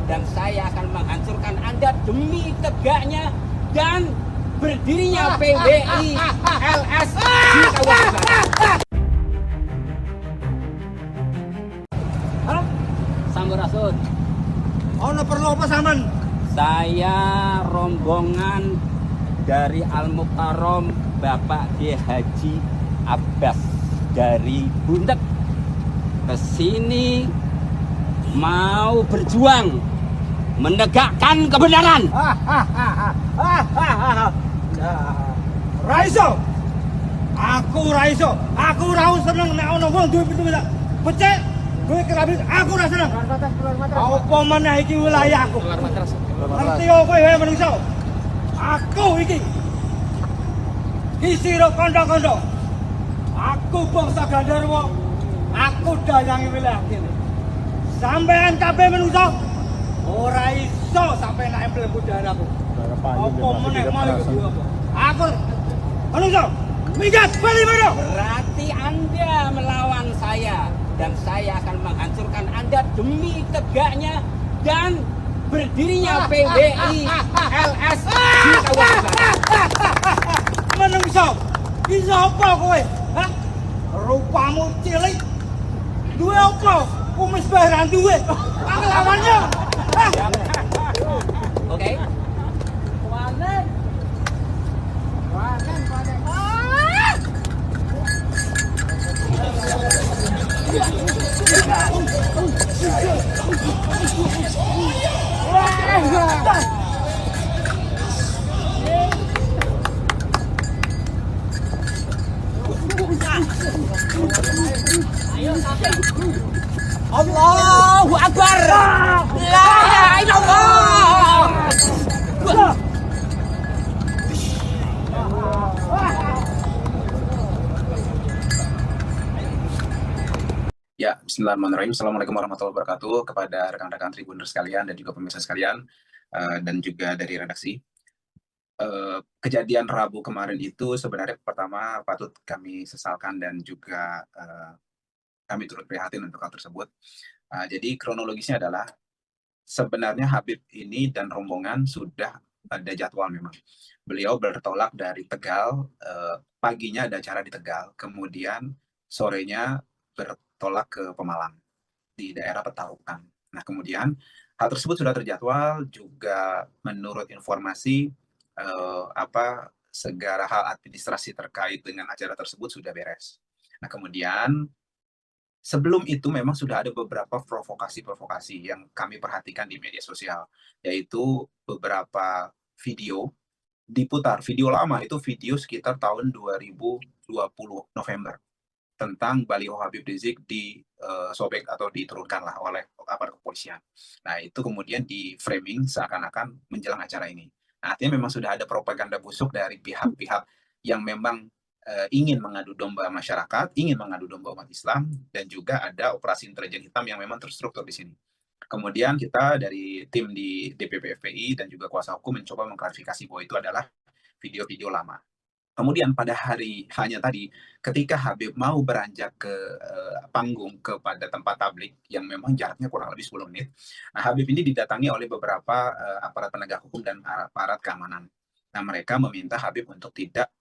dan saya akan menghancurkan Anda demi tegaknya dan berdirinya PWI LS di Kabupaten. Halo? Sampurasun. Ono perlu apa sampean? Saya rombongan dari Al-Mukarram Bapak Kiai Haji Abbas dari Buntet ke sini mau berjuang menegakkan kebenaran. Raiso. Aku Raiso. Aku ora seneng nek ono wong duwe pitu becek. Gue kerabit, aku ora seneng. Apa meneh iki wilayahku. Ngerti kowe wae menungso. Aku iki. Ki sira kandha-kandha. Aku bangsa Gandarwa. Aku dayangi wilayah kene. Sampean kabeh menungso ora iso sampe nek mlebu daerahku. Apa meneh mau iki apa? Aku menungso minggat bali mana? Berarti Anda melawan saya dan saya akan menghancurkan Anda demi tegaknya dan berdirinya PWI LS di Kabupaten. Menungso, iso apa kowe? Hah? Rupamu cilik. Duwe apa? Kumis baran duwe. Aku lawannya. Oke. Wanen. Allahu Akbar. La ilaha illallah. Ya, bismillahirrahmanirrahim. Assalamualaikum warahmatullahi wabarakatuh kepada rekan-rekan Tribuners sekalian dan juga pemirsa sekalian dan juga dari redaksi. Kejadian Rabu kemarin itu sebenarnya pertama patut kami sesalkan dan juga kami turut prihatin untuk hal tersebut. Jadi kronologisnya adalah sebenarnya Habib ini dan rombongan sudah ada jadwal memang. Beliau bertolak dari Tegal, paginya ada acara di Tegal, kemudian sorenya bertolak ke Pemalang di daerah Petarukan. Nah, kemudian hal tersebut sudah terjadwal juga menurut informasi segala hal administrasi terkait dengan acara tersebut sudah beres. Nah, kemudian sebelum itu memang sudah ada beberapa provokasi-provokasi yang kami perhatikan di media sosial, yaitu beberapa video diputar, video lama itu video sekitar tahun 2020 November tentang baliho Habib Rizik disobek atau diturunkanlah oleh aparat kepolisian. Nah, itu kemudian di framing seakan-akan menjelang acara ini. Nah, artinya memang sudah ada propaganda busuk dari pihak-pihak yang memang ingin mengadu domba masyarakat, ingin mengadu domba umat Islam, dan juga ada operasi intelijen hitam yang memang terstruktur di sini. Kemudian kita dari tim di DPP FPI dan juga kuasa hukum mencoba mengklarifikasi bahwa itu adalah video-video lama. Kemudian pada hari hanya tadi, ketika Habib mau beranjak ke panggung kepada tempat tablik yang memang jaraknya kurang lebih 10 menit, nah, Habib ini didatangi oleh beberapa aparat penegak hukum dan aparat keamanan. Nah, mereka meminta Habib untuk tidak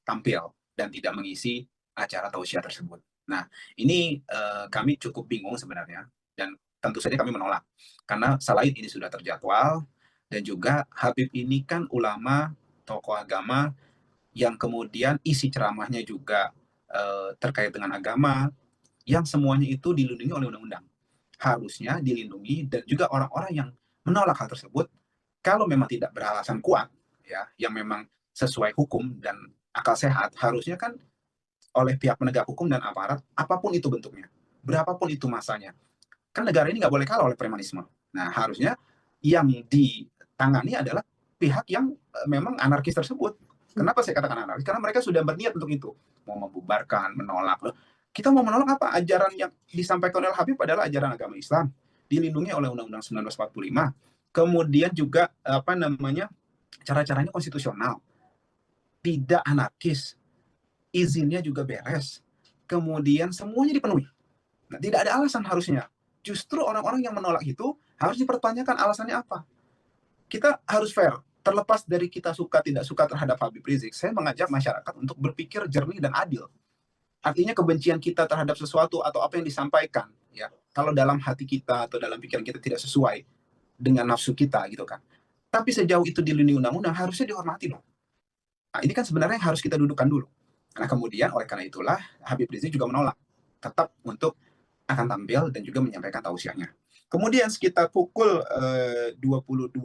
tampil dan tidak mengisi acara tausiah tersebut. Nah, ini kami cukup bingung sebenarnya, dan tentu saja kami menolak. Karena selain ini sudah terjadwal, dan juga Habib ini kan ulama, tokoh agama, yang kemudian isi ceramahnya juga terkait dengan agama, yang semuanya itu dilindungi oleh undang-undang. Harusnya dilindungi, dan juga orang-orang yang menolak hal tersebut, kalau memang tidak beralasan kuat, ya, yang memang sesuai hukum dan akal sehat, harusnya kan oleh pihak penegak hukum dan aparat, apapun itu bentuknya, berapapun itu masanya, kan negara ini nggak boleh kalah oleh premanisme. Nah, harusnya yang ditangani adalah pihak yang memang anarkis tersebut. Kenapa saya katakan anarkis? Karena mereka sudah berniat untuk itu. Mau membubarkan, menolak. Kita mau menolak apa? Ajaran yang disampaikan oleh Habib adalah ajaran agama Islam. Dilindungi oleh Undang-Undang 1945. Kemudian juga, cara-caranya konstitusional. Tidak anarkis. Izinnya juga beres. Kemudian semuanya dipenuhi. Nah, tidak ada alasan harusnya justru orang-orang yang menolak itu harus dipertanyakan alasannya apa. Kita harus fair. Terlepas dari kita suka tidak suka terhadap Habib Rizik, saya mengajak masyarakat untuk berpikir jernih dan adil. Artinya kebencian kita terhadap sesuatu atau apa yang disampaikan, ya, kalau dalam hati kita atau dalam pikiran kita tidak sesuai dengan nafsu kita gitu kan. Tapi sejauh itu dilindungi undang-undang harusnya dihormati dong. Nah, ini kan sebenarnya harus kita dudukkan dulu. Nah, kemudian oleh karena itulah Habib Rizik juga menolak tetap untuk akan tampil dan juga menyampaikan tausiahnya. Kemudian sekitar pukul 22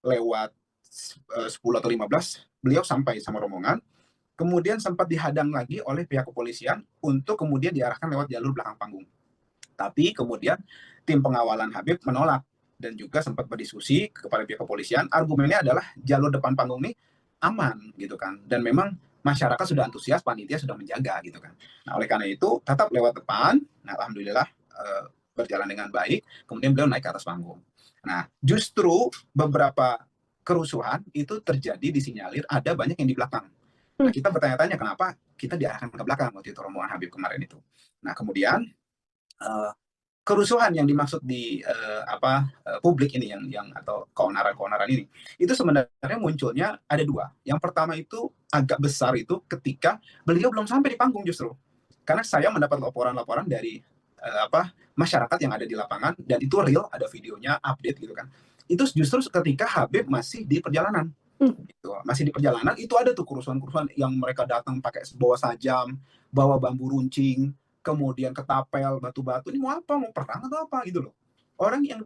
lewat 10 atau 15, beliau sampai sama rombongan, kemudian sempat dihadang lagi oleh pihak kepolisian untuk kemudian diarahkan lewat jalur belakang panggung. Tapi kemudian tim pengawalan Habib menolak dan juga sempat berdiskusi kepada pihak kepolisian. Argumennya adalah jalur depan panggung ini aman gitu kan, dan memang masyarakat sudah antusias, panitia sudah menjaga gitu kan. Nah, oleh karena itu tetap lewat depan. Nah, alhamdulillah berjalan dengan baik. Kemudian beliau naik ke atas panggung. Nah, justru beberapa kerusuhan itu terjadi disinyalir ada banyak yang di belakang. Nah, kita bertanya-tanya kenapa kita diarahkan ke belakang waktu itu rombongan Habib kemarin itu. Nah, kemudian kerusuhan yang dimaksud di publik ini yang atau keonaran-keonaran ini itu sebenarnya munculnya ada dua. Yang pertama itu agak besar itu ketika beliau belum sampai di panggung justru. Karena saya mendapat laporan-laporan dari masyarakat yang ada di lapangan dan itu real, ada videonya, update gitu kan. Itu justru ketika Habib masih di perjalanan. Gitu. Masih di perjalanan itu ada tuh kerusuhan-kerusuhan yang mereka datang pakai bawa sajam, bawa bambu runcing, kemudian ketapel, batu-batu. Ini mau apa? Mau perang atau apa gitu loh. Orang yang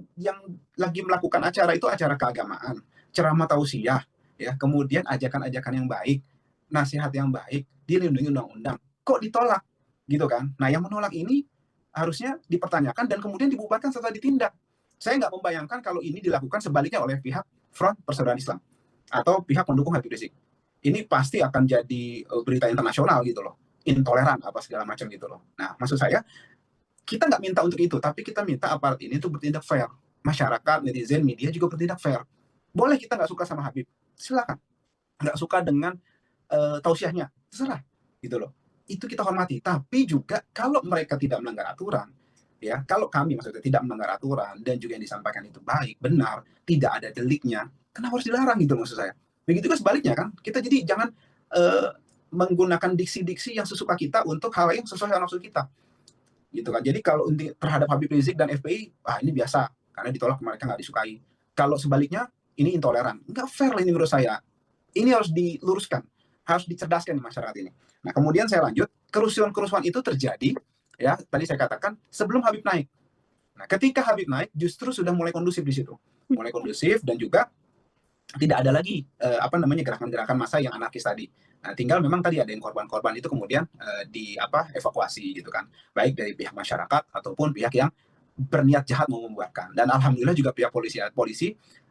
lagi melakukan acara itu acara keagamaan, ceramah tausiah, ya, kemudian ajakan-ajakan yang baik, nasihat yang baik, dilindungi undang-undang. Kok ditolak? Gitu kan. Nah, yang menolak ini harusnya dipertanyakan dan kemudian dibubarkan setelah ditindak. Saya nggak membayangkan kalau ini dilakukan sebaliknya oleh pihak Front Persaudaraan Islam atau pihak pendukung Habib Rizik. Ini pasti akan jadi berita internasional gitu loh. Intoleran apa segala macam gitu loh. Nah, maksud saya kita nggak minta untuk itu, tapi kita minta aparat ini tuh bertindak fair. Masyarakat, netizen, media juga bertindak fair. Boleh kita nggak suka sama Habib, silakan. Nggak suka dengan tausiahnya, terserah gitu loh. Itu kita hormati. Tapi juga kalau mereka tidak melanggar aturan, ya, kalau kami maksudnya tidak melanggar aturan dan juga yang disampaikan itu baik, benar, tidak ada deliknya, kenapa harus dilarang gitu maksud saya. Begitu juga sebaliknya kan, kita jadi jangan menggunakan diksi-diksi yang sesuka kita untuk hal yang sesuai dengan nafsu kita. Gitu kan. Jadi kalau terhadap Habib Rizik dan FPI, ini biasa karena ditolak mereka nggak disukai. Kalau sebaliknya ini intoleran. Nggak fair lah ini menurut saya. Ini harus diluruskan, harus dicerdaskan di masyarakat ini. Nah, kemudian saya lanjut, kerusuhan-kerusuhan itu terjadi, ya, tadi saya katakan sebelum Habib naik. Nah, ketika Habib naik, justru sudah mulai kondusif di situ, mulai kondusif dan juga tidak ada lagi gerakan-gerakan massa yang anarkis tadi. Nah, tinggal memang tadi ada yang korban-korban itu kemudian evakuasi gitu kan, baik dari pihak masyarakat ataupun pihak yang berniat jahat mau membubarkan. Dan alhamdulillah juga pihak polisi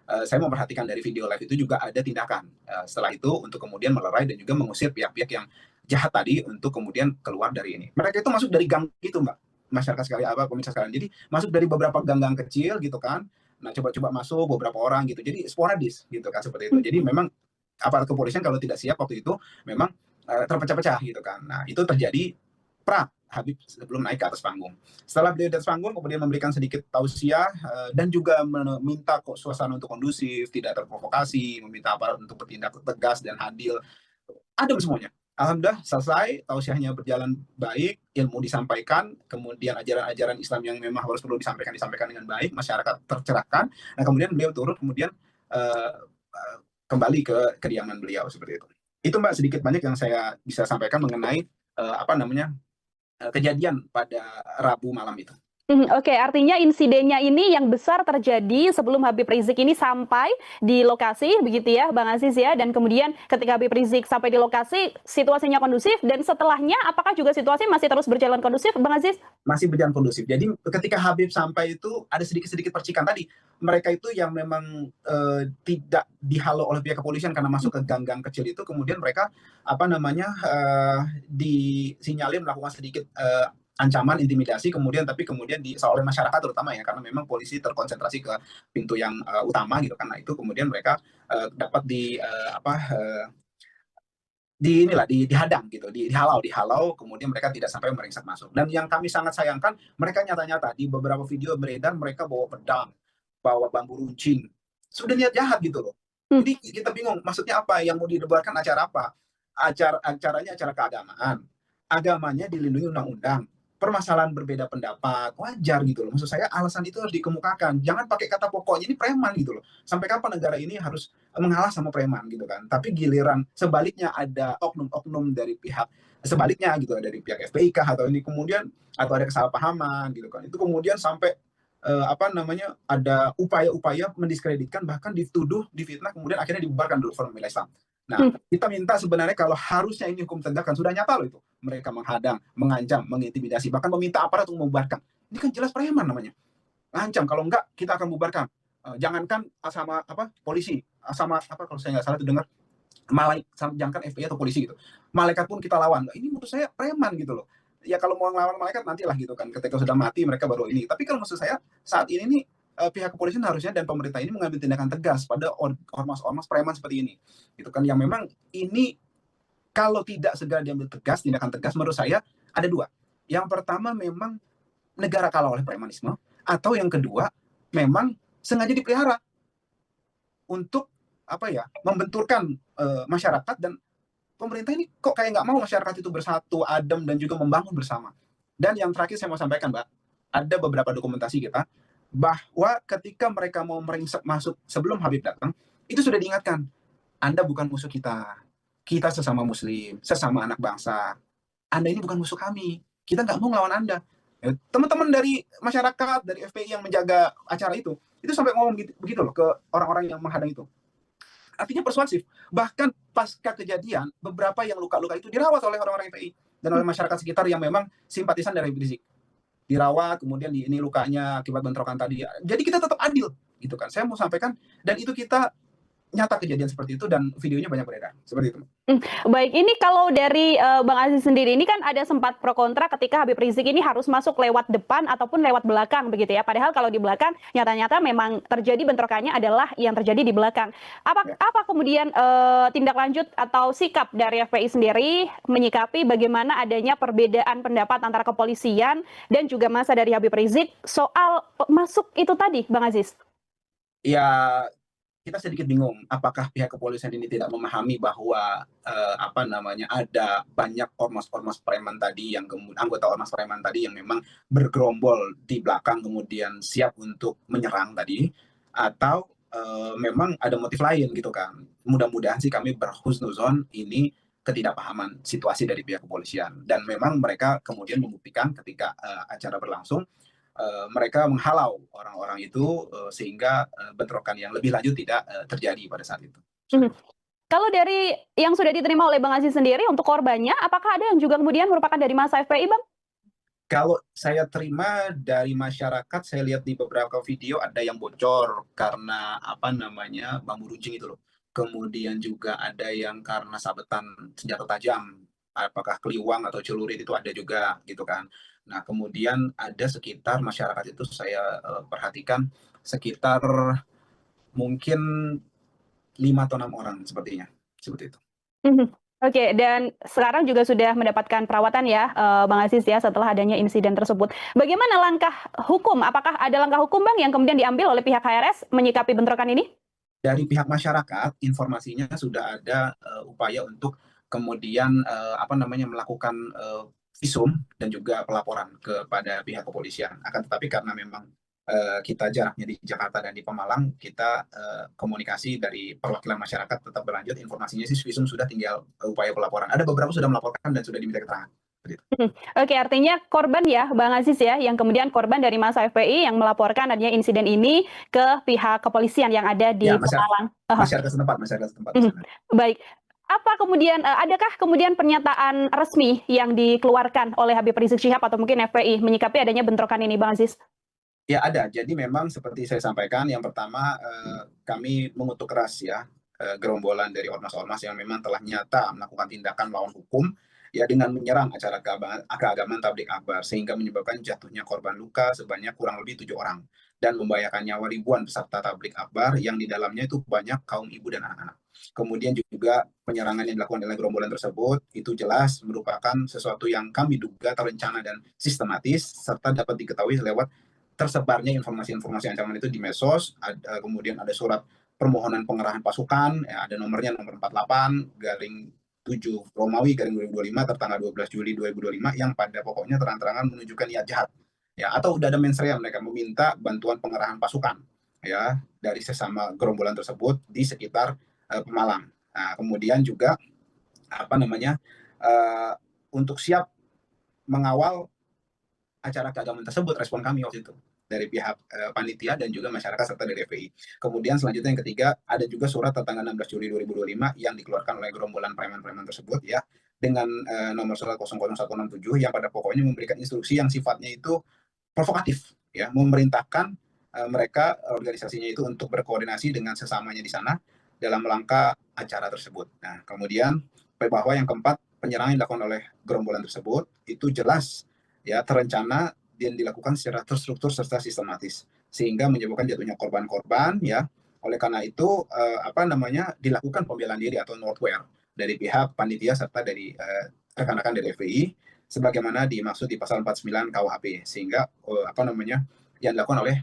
saya memperhatikan dari video live itu juga ada tindakan setelah itu untuk kemudian melerai dan juga mengusir pihak-pihak yang jahat tadi untuk kemudian keluar dari ini. Mereka itu masuk dari gang gitu, Mbak. Masyarakat sekalian, pemirsa sekalian. Jadi masuk dari beberapa gang-gang kecil gitu kan. Nah, coba-coba masuk beberapa orang gitu. Jadi sporadis gitu kan seperti itu. Jadi memang aparat kepolisian kalau tidak siap waktu itu memang terpecah-pecah gitu kan. Nah, itu terjadi Habib sebelum naik ke atas panggung. Setelah beliau di atas panggung, kemudian memberikan sedikit tausiah dan juga meminta suasana untuk kondusif, tidak terprovokasi, meminta aparat untuk bertindak tegas dan adil. Adem semuanya. Alhamdulillah selesai, tausiahnya berjalan baik, ilmu disampaikan, kemudian ajaran-ajaran Islam yang memang harus perlu disampaikan dengan baik, masyarakat tercerahkan. Nah, kemudian beliau turun, kemudian kembali ke kediaman beliau seperti itu. Itu Mbak sedikit banyak yang saya bisa sampaikan mengenai kejadian pada Rabu malam itu. Oke, artinya insidennya ini yang besar terjadi sebelum Habib Rizik ini sampai di lokasi, begitu ya, Bang Aziz ya. Dan kemudian ketika Habib Rizik sampai di lokasi, situasinya kondusif. Dan setelahnya, apakah juga situasi masih terus berjalan kondusif, Bang Aziz? Masih berjalan kondusif. Jadi ketika Habib sampai itu ada sedikit-sedikit percikan tadi. Mereka itu yang memang tidak dihalau oleh pihak kepolisian karena masuk ke gang-gang kecil itu. Kemudian mereka disinyalir melakukan sedikit ancaman, intimidasi, kemudian oleh masyarakat terutama ya, karena memang polisi terkonsentrasi ke pintu yang utama gitu, karena itu kemudian mereka dapat dihadang gitu, dihalau, kemudian mereka tidak sampai meringsek masuk. Dan yang kami sangat sayangkan, mereka nyata-nyata di beberapa video beredar mereka bawa pedang, bawa bambu runcing, sudah niat jahat gitu loh. Jadi kita bingung, maksudnya apa yang mau didebarkan, acara apa? Acaranya acara keagamaan, agamanya dilindungi undang-undang, permasalahan berbeda pendapat wajar gitu loh. Maksud saya alasan itu harus dikemukakan, jangan pakai kata pokoknya ini preman gitu loh. Sampai kapan negara ini harus mengalah sama preman gitu kan? Tapi giliran sebaliknya ada oknum-oknum dari pihak sebaliknya gitu, dari pihak FPI kah atau ini kemudian atau ada kesalahpahaman gitu kan, itu kemudian sampai ada upaya-upaya mendiskreditkan, bahkan dituduh, difitnah, kemudian akhirnya dibubarkan dulu Forum Pembela Islam. Nah, kita minta sebenarnya kalau harusnya ini hukum tegakkan, sudah nyata loh itu. Mereka menghadang, mengancam, mengintimidasi, bahkan meminta aparat untuk membubarkan. Ini kan jelas preman namanya. Ancam, kalau enggak kita akan bubarkan. Jangankan sama polisi, sama kalau saya nggak salah itu dengar jangankan FBI atau polisi gitu. Malaikat pun kita lawan. Ini menurut saya preman gitu loh. Ya kalau mau ngelawan malaikat nantilah gitu kan. Ketika sudah mati mereka baru ini. Tapi kalau maksud saya saat ini nih pihak kepolisian harusnya dan pemerintah ini mengambil tindakan tegas pada ormas-ormas preman seperti ini. Gitu kan, yang memang ini kalau tidak segera diambil tegas, tindakan tegas menurut saya ada dua. Yang pertama memang negara kalah oleh premanisme, atau yang kedua memang sengaja dipelihara untuk membenturkan masyarakat, dan pemerintah ini kok kayak nggak mau masyarakat itu bersatu, adem, dan juga membangun bersama. Dan yang terakhir saya mau sampaikan, Mbak, ada beberapa dokumentasi kita bahwa ketika mereka mau meringsek masuk sebelum Habib datang, itu sudah diingatkan, Anda bukan musuh kita, kita sesama muslim, sesama anak bangsa, Anda ini bukan musuh kami, kita nggak mau ngelawan Anda. Teman-teman dari masyarakat, dari FPI yang menjaga acara itu sampai ngomong begitu loh ke orang-orang yang menghadang itu. Artinya persuasif. Bahkan pasca kejadian, beberapa yang luka-luka itu dirawat oleh orang-orang FPI dan oleh masyarakat sekitar yang memang simpatisan dari Habib Rizik. Dirawat, kemudian ini lukanya akibat bentrokan tadi. Jadi kita tetap adil, gitu kan. Saya mau sampaikan, dan itu kita nyata kejadian seperti itu dan videonya banyak beredar. Seperti itu. Baik, ini kalau dari Bang Aziz sendiri, ini kan ada sempat pro kontra ketika Habib Rizik ini harus masuk lewat depan ataupun lewat belakang begitu ya. Padahal kalau di belakang nyata-nyata memang terjadi bentrokannya adalah yang terjadi di belakang. Apa kemudian tindak lanjut atau sikap dari FPI sendiri menyikapi bagaimana adanya perbedaan pendapat antara kepolisian dan juga massa dari Habib Rizik soal masuk itu tadi, Bang Aziz? Ya, kita sedikit bingung apakah pihak kepolisian ini tidak memahami bahwa ada banyak ormas-ormas preman tadi yang anggota ormas preman tadi yang memang bergerombol di belakang kemudian siap untuk menyerang tadi, atau memang ada motif lain gitu kan. Mudah-mudahan sih kami berhusnuzon ini ketidakpahaman situasi dari pihak kepolisian, dan memang mereka kemudian membuktikan ketika acara berlangsung mereka menghalau orang-orang itu sehingga bentrokan yang lebih lanjut tidak terjadi pada saat itu. Kalau dari yang sudah diterima oleh Bang Aziz sendiri untuk korbannya, apakah ada yang juga kemudian merupakan dari massa FPI, Bang? Kalau saya terima dari masyarakat, saya lihat di beberapa video ada yang bocor karena bambu runcing itu loh. Kemudian juga ada yang karena sabetan senjata tajam, apakah keliwang atau celurit itu ada juga gitu kan. Nah, kemudian ada sekitar masyarakat itu saya perhatikan sekitar mungkin 5 atau 6 orang sepertinya, seperti itu. Oke, dan sekarang juga sudah mendapatkan perawatan ya, Bang Aziz ya, setelah adanya insiden tersebut. Bagaimana langkah hukum? Apakah ada langkah hukum, Bang, yang kemudian diambil oleh pihak HRS menyikapi bentrokan ini? Dari pihak masyarakat, informasinya sudah ada upaya untuk kemudian melakukan visum dan juga pelaporan kepada pihak kepolisian. Akan tetapi karena memang kita jaraknya di Jakarta dan di Pemalang, kita komunikasi dari perwakilan masyarakat tetap berlanjut. Informasinya sih visum sudah, tinggal upaya pelaporan. Ada beberapa sudah melaporkan dan sudah diminta keterangan. Oke, artinya korban ya, Bang Aziz ya, yang kemudian korban dari massa FPI yang melaporkan adanya insiden ini ke pihak kepolisian yang ada di Pemalang. Masyarakat setempat. Baik. Apa kemudian, adakah kemudian pernyataan resmi yang dikeluarkan oleh Habib Rizik Syihab atau mungkin FPI menyikapi adanya bentrokan ini, Bang Aziz? Ya ada, jadi memang seperti saya sampaikan, yang pertama kami mengutuk keras ya gerombolan dari ormas-ormas yang memang telah nyata melakukan tindakan melawan hukum ya dengan menyerang acara keagamaan tabligh akbar sehingga menyebabkan jatuhnya korban luka sebanyak kurang lebih 7 orang. dan membahayakan nyawa ribuan peserta tablik akbar yang di dalamnya itu banyak kaum ibu dan anak-anak. Kemudian juga penyerangan yang dilakukan oleh gerombolan tersebut itu jelas merupakan sesuatu yang kami duga terencana dan sistematis, serta dapat diketahui lewat tersebarnya informasi-informasi ancaman itu di medsos. Kemudian ada surat permohonan pengerahan pasukan, ya, ada nomornya nomor 48/7 Romawi garing 2025 tertanggal 12 Juli 2025 yang pada pokoknya terang-terangan menunjukkan niat jahat, ya, atau udah ada mensrea mereka meminta bantuan pengerahan pasukan, ya, dari sesama gerombolan tersebut di sekitar Pemalang. Nah, kemudian juga untuk siap mengawal acara keagamaan tersebut, respon kami waktu itu dari pihak panitia dan juga masyarakat serta dari FPI. Kemudian selanjutnya yang ketiga, ada juga surat tertanggal 16 Juli 2025 yang dikeluarkan oleh gerombolan preman-preman tersebut, ya, dengan nomor surat 00167 yang pada pokoknya memberikan instruksi yang sifatnya itu provokatif, ya, memerintahkan mereka organisasinya itu untuk berkoordinasi dengan sesamanya di sana dalam rangka acara tersebut. Nah, kemudian bahwa yang keempat, penyerangan yang dilakukan oleh gerombolan tersebut itu jelas, ya, terencana dan dilakukan secara terstruktur serta sistematis sehingga menyebabkan jatuhnya korban-korban, ya. Oleh karena itu dilakukan pembelaan diri atau northware dari pihak panitia serta dari rekan-rekan dari FPI sebagaimana dimaksud di pasal 49 KUHP, sehingga yang dilakukan oleh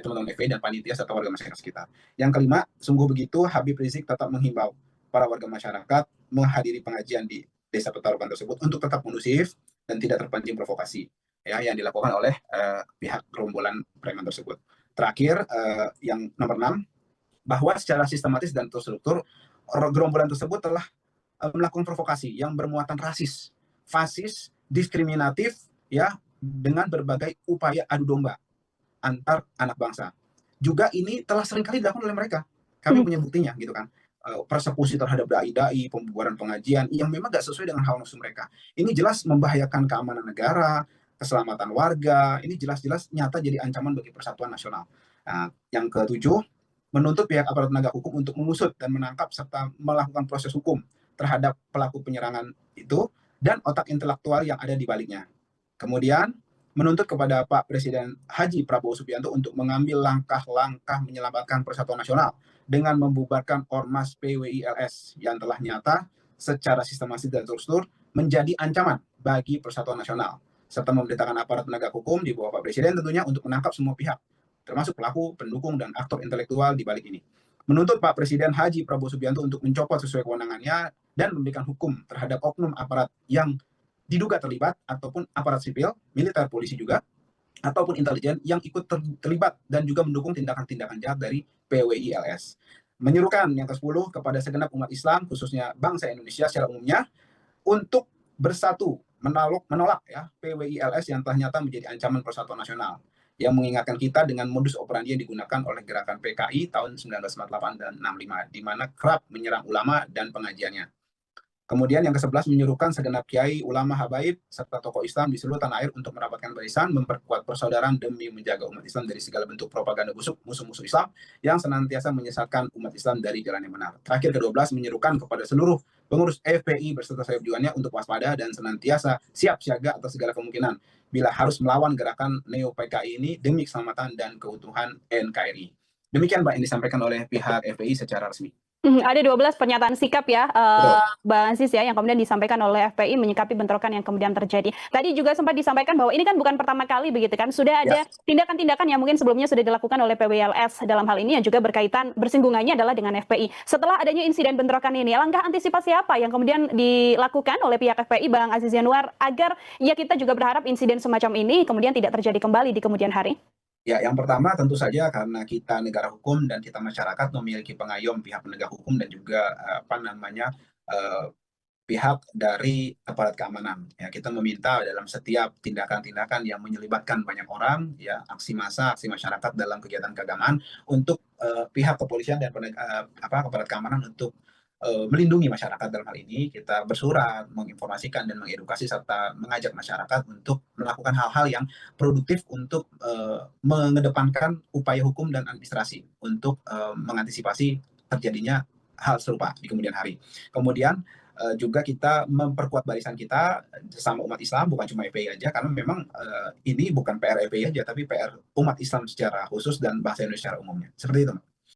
teman-teman FPI dan panitia serta warga masyarakat sekitar. Yang kelima, sungguh begitu Habib Rizik tetap menghimbau para warga masyarakat menghadiri pengajian di Desa Petarukan tersebut untuk tetap kondusif dan tidak terpancing provokasi, ya, yang dilakukan oleh pihak gerombolan preman tersebut. Terakhir, yang nomor 6, bahwa secara sistematis dan terstruktur gerombolan tersebut telah melakukan provokasi yang bermuatan rasis, fasis, diskriminatif, ya, dengan berbagai upaya adu domba antar anak bangsa. Juga ini telah seringkali dilakukan oleh mereka. Kami punya buktinya, gitu kan. Persekusi terhadap dai-dai, pembubaran pengajian yang memang gak sesuai dengan hawa nafsu mereka. Ini jelas membahayakan keamanan negara, keselamatan warga. Ini jelas-jelas nyata jadi ancaman bagi persatuan nasional. Nah, yang ketujuh, menuntut pihak aparat penegak hukum untuk mengusut dan menangkap serta melakukan proses hukum terhadap pelaku penyerangan itu dan otak intelektual yang ada di baliknya. Kemudian menuntut kepada Pak Presiden Haji Prabowo Subianto untuk mengambil langkah-langkah menyelamatkan persatuan nasional dengan membubarkan Ormas PWILS yang telah nyata secara sistematis dan terstruktur menjadi ancaman bagi persatuan nasional, serta memerintahkan aparat penegak hukum di bawah Pak Presiden tentunya untuk menangkap semua pihak, termasuk pelaku, pendukung, dan aktor intelektual di balik ini. Menuntut Pak Presiden Haji Prabowo Subianto untuk mencopot sesuai kewenangannya dan memberikan hukum terhadap oknum aparat yang diduga terlibat ataupun aparat sipil, militer, polisi juga, ataupun intelijen yang ikut terlibat dan juga mendukung tindakan-tindakan jahat dari PWILS. Menyerukan yang ke-10 kepada segenap umat Islam, khususnya bangsa Indonesia secara umumnya, untuk bersatu menolak ya PWILS yang telah nyata menjadi ancaman persatuan nasional, yang mengingatkan kita dengan modus operandi yang digunakan oleh gerakan PKI tahun 1948 dan 65, di mana kerap menyerang ulama dan pengajiannya. Kemudian yang ke-11 menyuruhkan segenap kiai, ulama, habaib, serta tokoh Islam di seluruh tanah air untuk merapatkan barisan, memperkuat persaudaraan demi menjaga umat Islam dari segala bentuk propaganda busuk musuh-musuh Islam yang senantiasa menyesatkan umat Islam dari jalan yang benar. Terakhir ke-12 menyerukan kepada seluruh pengurus FPI berserta sayap juannya untuk waspada dan senantiasa siap siaga atas segala kemungkinan bila harus melawan gerakan Neo PKI ini demi keselamatan dan keutuhan NKRI. Demikian Mbak yang disampaikan oleh pihak FPI secara resmi. Ada 12 pernyataan sikap ya, Bang Aziz ya, yang kemudian disampaikan oleh FPI menyikapi bentrokan yang kemudian terjadi. Tadi juga sempat disampaikan bahwa ini kan bukan pertama kali begitu kan, sudah ada tindakan-tindakan yang mungkin sebelumnya sudah dilakukan oleh PWILS dalam hal ini yang juga berkaitan bersinggungannya adalah dengan FPI. Setelah adanya insiden bentrokan ini, langkah antisipasi apa yang kemudian dilakukan oleh pihak FPI, Bang Aziz Yanuar, agar ya kita juga berharap insiden semacam ini kemudian tidak terjadi kembali di kemudian hari? Ya, yang pertama tentu saja karena kita negara hukum dan kita masyarakat memiliki pengayom pihak penegak hukum dan juga pihak dari aparat keamanan. Ya, kita meminta dalam setiap tindakan-tindakan yang menyelibatkan banyak orang, ya, aksi massa, aksi masyarakat dalam kegiatan keagamaan, untuk pihak kepolisian dan aparat keamanan untuk melindungi masyarakat. Dalam hal ini kita bersurat, menginformasikan dan mengedukasi serta mengajak masyarakat untuk melakukan hal-hal yang produktif untuk mengedepankan upaya hukum dan administrasi untuk mengantisipasi terjadinya hal serupa di kemudian hari. Kemudian juga kita memperkuat barisan kita sesama umat Islam, bukan cuma FPI aja, karena memang ini bukan PR FPI aja, tapi PR umat Islam secara khusus dan bangsa Indonesia secara umumnya. Seperti itu, Mbak.